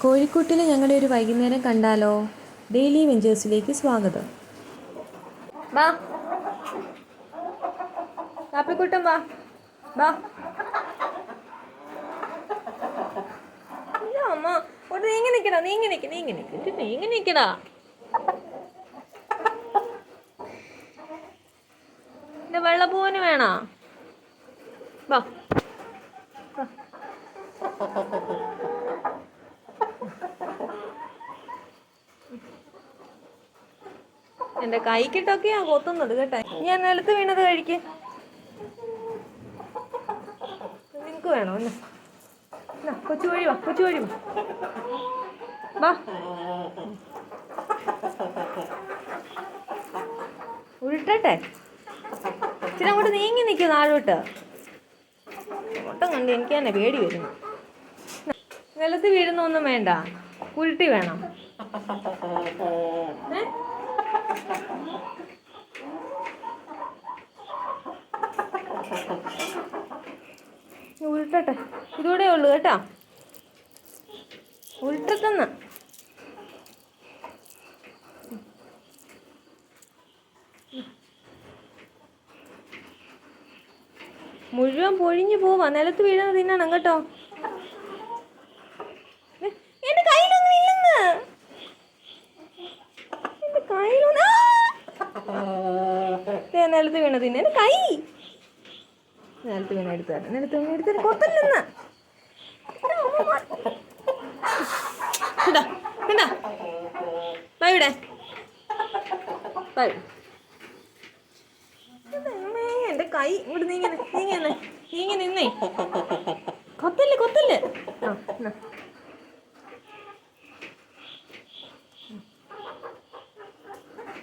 കോഴിക്കോട്ടിലെ ഞങ്ങളുടെ ഒരു വൈകുന്നേരം കണ്ടാലോ? ഡെയിലി വെഞ്ചേഴ്സിലേക്ക് സ്വാഗതം. വാ കാപ്പിക്കുട്ടൻ വാ വാ. അമ്മ ഒരു നീങ്ങി നിക്കടാ, നീങ്ങി നിക്കടാ. പിന്നെ വെള്ളപ്പൂവിന് വേണോ? വാ. എൻ്റെ കൈക്കിട്ടൊക്കെയാ കൊത്തുന്നത് കേട്ടോ. ഞാൻ നിലത്ത് വീണത് കഴിക്ക്. നിനക്ക് വേണോ? കൊച്ചു വഴി വാ. വാ ഉരുട്ടട്ടെ. ഇച്ചിരി അങ്ങോട്ട് നീങ്ങി നിൽക്കും താഴോട്ട്. ഓട്ടം കണ്ട് എനിക്ക് തന്നെ പേടി വരുന്നു. നിലത്ത് വീഴുന്നൊന്നും വേണ്ട, ഉരുട്ടി വേണം. ഉരുട്ടട്ടെ, ഇതൂടെ ഉള്ളു കേട്ടോ. ഉരുട്ടത്തെന്ന് മുഴുവൻ പൊഴിഞ്ഞു പോവാ. നിലത്ത് വീഴുന്നത് തിന്നണം കേട്ടോ. എന്റെ കയ്യിലൊന്നും ഇല്ലെന്ന്. നിലത്ത് വീണ തിന്നെ. എന്റെ കൈ നിലത്ത് വീണ എടുത്തു കൊത്തല്ലെന്ന്. ഇവിടെ എന്റെ കൈ ഇവിടെ നീങ്ങി നിന്നേ. കൊത്തല്ലേ.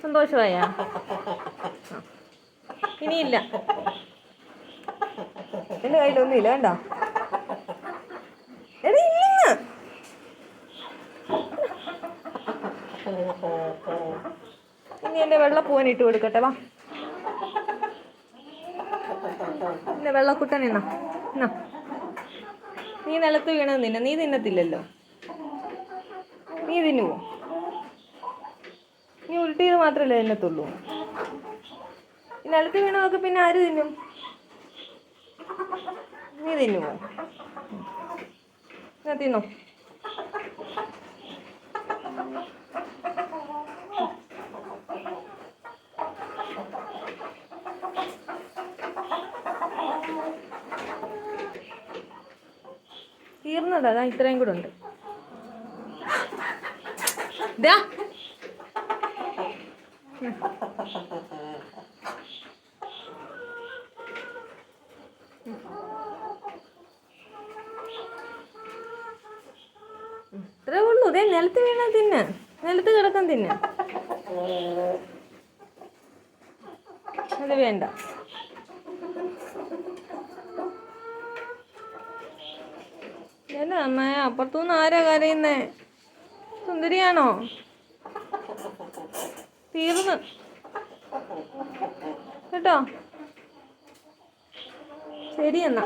സന്തോഷമായ? ഇനിയില്ല. എന്റെ കയ്യിലൊന്നും ഇല്ല കണ്ടോ. ഇല്ലെന്ന്. ഇനി എന്റെ വെള്ളപ്പൂവൻ ഇട്ട് കൊടുക്കട്ടെ. വാ, എന്റെ വെള്ളക്കുട്ടൻ എന്നാ. നീ നിലത്ത് വീണത് തിന്ന. നീ തിന്നത്തില്ലല്ലോ. നീ തിന്നുവോ? നീ ഉരുട്ടിയത് മാത്രമല്ലേ തിന്നത്തുള്ളൂ. നിലത്ത് വീണതൊക്കെ പിന്നെ ആര് തിന്നും? നീ തിന്നുവോ? ഞാൻ തിന്നോ? തീർന്നതാ, ഇത്രയും കൂടെ ഉണ്ട്. ഇത്രേ ഉള്ളൂ. ഇതേ നിലത്ത് വീണ തിന്ന്, നിലത്ത് കിടക്കാൻ തിന്ന്. അത് വേണ്ട. എന്നാ അമ്മ അപ്പുറത്തുനിന്ന് ആരാ കരയുന്നേ? സുന്ദരിയാണോ? തീർന്ന് കേട്ടോ. ശരി എന്നാ.